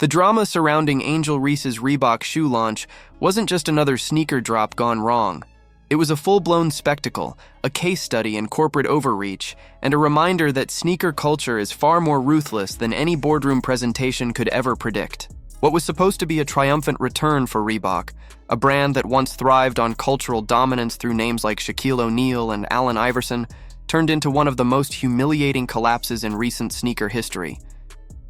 The drama surrounding Angel Reese's Reebok shoe launch wasn't just another sneaker drop gone wrong. It was a full-blown spectacle, a case study in corporate overreach, and a reminder that sneaker culture is far more ruthless than any boardroom presentation could ever predict. What was supposed to be a triumphant return for Reebok, a brand that once thrived on cultural dominance through names like Shaquille O'Neal and Allen Iverson, turned into one of the most humiliating collapses in recent sneaker history.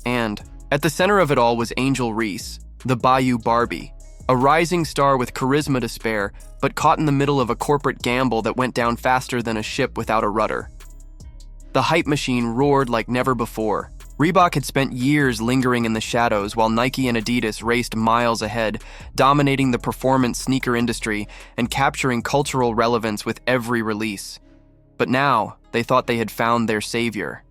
And at the center of it all was Angel Reese, the Bayou Barbie, a rising star with charisma to spare, but caught in the middle of a corporate gamble that went down faster than a ship without a rudder. The hype machine roared like never before. Reebok had spent years lingering in the shadows while Nike and Adidas raced miles ahead, dominating the performance sneaker industry and capturing cultural relevance with every release. But now, they thought they had found their savior,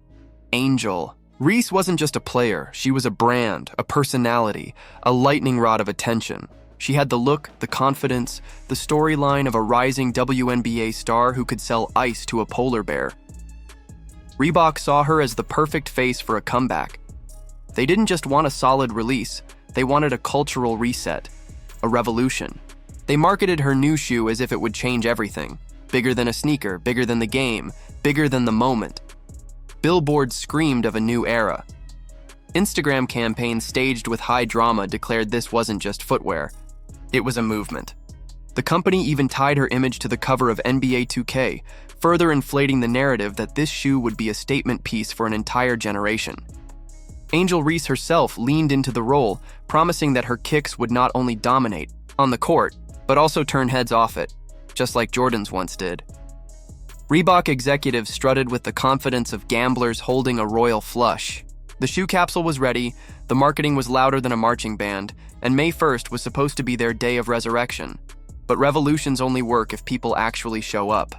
Angel. Reese wasn't just a player, she was a brand, a personality, a lightning rod of attention. She had the look, the confidence, the storyline of a rising WNBA star who could sell ice to a polar bear. Reebok saw her as the perfect face for a comeback. They didn't just want a solid release, they wanted a cultural reset, a revolution. They marketed her new shoe as if it would change everything. Bigger than a sneaker, bigger than the game, bigger than the moment. Billboards screamed of a new era. Instagram campaigns staged with high drama declared this wasn't just footwear. It was a movement. The company even tied her image to the cover of NBA 2K, further inflating the narrative that this shoe would be a statement piece for an entire generation. Angel Reese herself leaned into the role, promising that her kicks would not only dominate on the court, but also turn heads off it, just like Jordan's once did. Reebok executives strutted with the confidence of gamblers holding a royal flush. The shoe capsule was ready, the marketing was louder than a marching band, and May 1st was supposed to be their day of resurrection. But revolutions only work if people actually show up.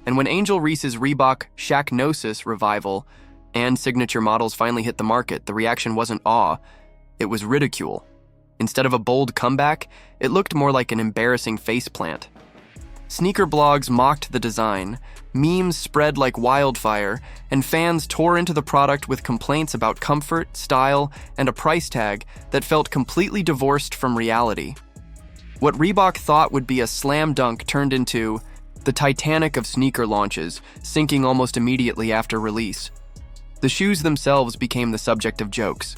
And when Angel Reese's Reebok Shaqnosis revival and signature models finally hit the market, the reaction wasn't awe, it was ridicule. Instead of a bold comeback, it looked more like an embarrassing faceplant. Sneaker blogs mocked the design, memes spread like wildfire, and fans tore into the product with complaints about comfort, style, and a price tag that felt completely divorced from reality. What Reebok thought would be a slam dunk turned into the Titanic of sneaker launches, sinking almost immediately after release. The shoes themselves became the subject of jokes.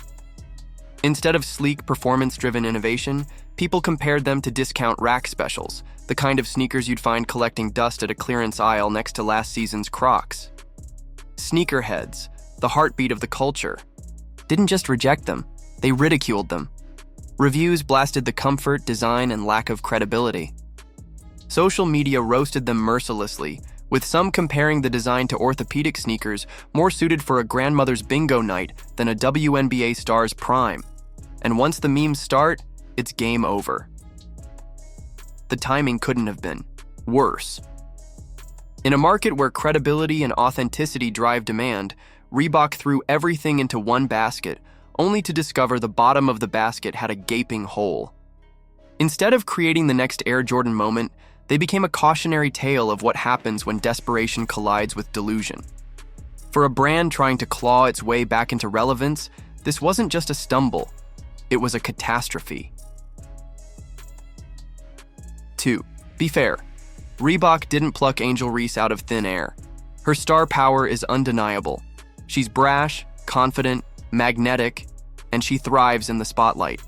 Instead of sleek, performance-driven innovation, people compared them to discount rack specials, the kind of sneakers you'd find collecting dust at a clearance aisle next to last season's Crocs. Sneakerheads, the heartbeat of the culture, didn't just reject them, they ridiculed them. Reviews blasted the comfort, design, and lack of credibility. Social media roasted them mercilessly, with some comparing the design to orthopedic sneakers more suited for a grandmother's bingo night than a WNBA star's prime. And once the memes start, it's game over. The timing couldn't have been worse. In a market where credibility and authenticity drive demand, Reebok threw everything into one basket, only to discover the bottom of the basket had a gaping hole. Instead of creating the next Air Jordan moment, they became a cautionary tale of what happens when desperation collides with delusion. For a brand trying to claw its way back into relevance, this wasn't just a stumble, it was a catastrophe. 2. Be fair. Reebok didn't pluck Angel Reese out of thin air. Her star power is undeniable. She's brash, confident, magnetic, and she thrives in the spotlight.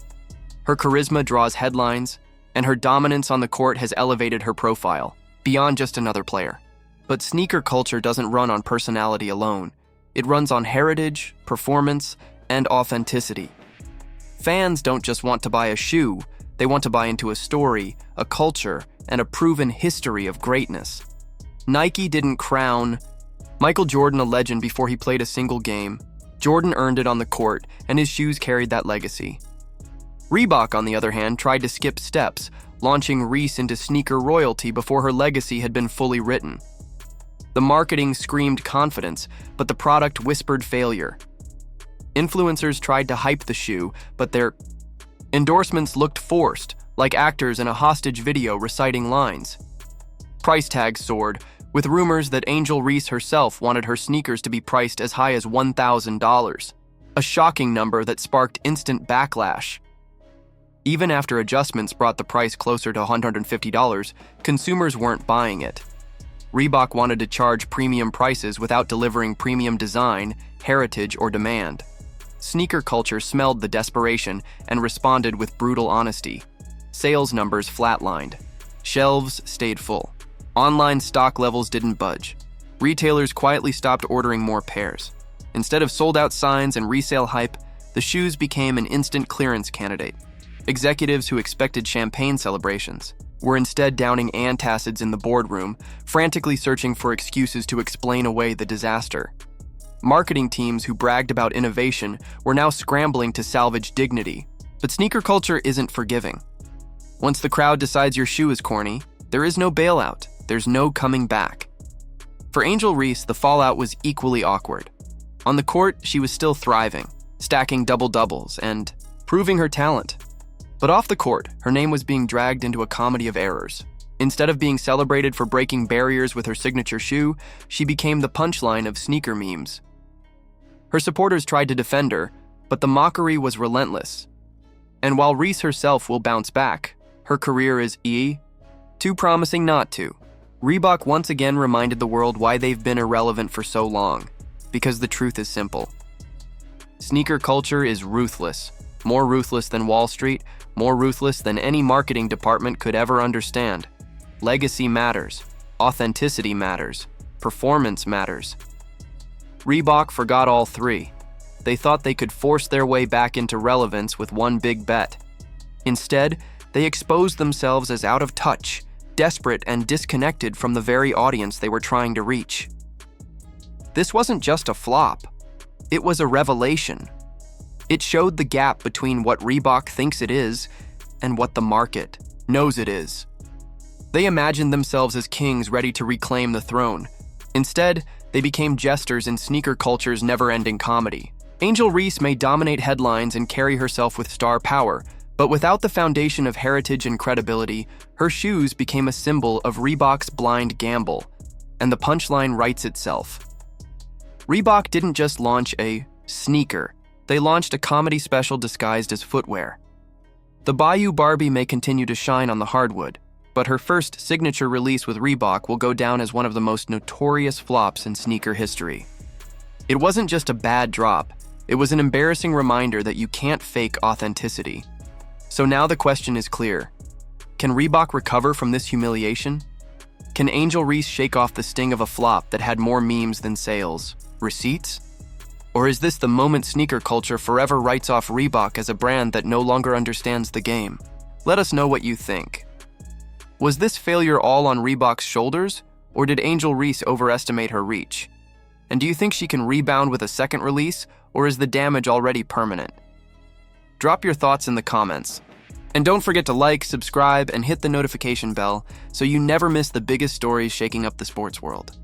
Her charisma draws headlines, and her dominance on the court has elevated her profile, beyond just another player. But sneaker culture doesn't run on personality alone. It runs on heritage, performance, and authenticity. Fans don't just want to buy a shoe, they want to buy into a story, a culture, and a proven history of greatness. Nike didn't crown Michael Jordan a legend before he played a single game. Jordan earned it on the court, and his shoes carried that legacy. Reebok, on the other hand, tried to skip steps, launching Reese into sneaker royalty before her legacy had been fully written. The marketing screamed confidence, but the product whispered failure. Influencers tried to hype the shoe, but their endorsements looked forced, like actors in a hostage video reciting lines. Price tags soared, with rumors that Angel Reese herself wanted her sneakers to be priced as high as $1,000. A a shocking number that sparked instant backlash. Even after adjustments brought the price closer to $150, consumers weren't buying it. Reebok wanted to charge premium prices without delivering premium design, heritage, or demand. Sneaker culture smelled the desperation and responded with brutal honesty. Sales numbers flatlined. Shelves stayed full. Online stock levels didn't budge. Retailers quietly stopped ordering more pairs. Instead of sold-out signs and resale hype, the shoes became an instant clearance candidate. Executives who expected champagne celebrations were instead downing antacids in the boardroom, frantically searching for excuses to explain away the disaster. Marketing teams who bragged about innovation were now scrambling to salvage dignity. But sneaker culture isn't forgiving. Once the crowd decides your shoe is corny, there is no bailout. There's no coming back. For Angel Reese, the fallout was equally awkward. On the court, she was still thriving, stacking double-doubles and proving her talent. But off the court, her name was being dragged into a comedy of errors. Instead of being celebrated for breaking barriers with her signature shoe, she became the punchline of sneaker memes. Her supporters tried to defend her, but the mockery was relentless. And while Reese herself will bounce back, her career is too promising not to. Reebok once again reminded the world why they've been irrelevant for so long. Because the truth is simple. Sneaker culture is ruthless. More ruthless than Wall Street, more ruthless than any marketing department could ever understand. Legacy matters. Authenticity matters. Performance matters. Reebok forgot all three. They thought they could force their way back into relevance with one big bet. Instead, they exposed themselves as out of touch, desperate and disconnected from the very audience they were trying to reach. This wasn't just a flop. It was a revelation. It showed the gap between what Reebok thinks it is and what the market knows it is. They imagined themselves as kings ready to reclaim the throne. Instead, they became jesters in sneaker culture's never-ending comedy. Angel Reese may dominate headlines and carry herself with star power, but without the foundation of heritage and credibility, her shoes became a symbol of Reebok's blind gamble, and the punchline writes itself. Reebok didn't just launch a sneaker, they launched a comedy special disguised as footwear. The Bayou Barbie may continue to shine on the hardwood, but her first signature release with Reebok will go down as one of the most notorious flops in sneaker history. It wasn't just a bad drop, it was an embarrassing reminder that you can't fake authenticity. So now the question is clear. Can Reebok recover from this humiliation? Can Angel Reese shake off the sting of a flop that had more memes than sales? Receipts? Or is this the moment sneaker culture forever writes off Reebok as a brand that no longer understands the game? Let us know what you think. Was this failure all on Reebok's shoulders, or did Angel Reese overestimate her reach? And do you think she can rebound with a second release, or is the damage already permanent? Drop your thoughts in the comments. And don't forget to like, subscribe, and hit the notification bell so you never miss the biggest stories shaking up the sports world.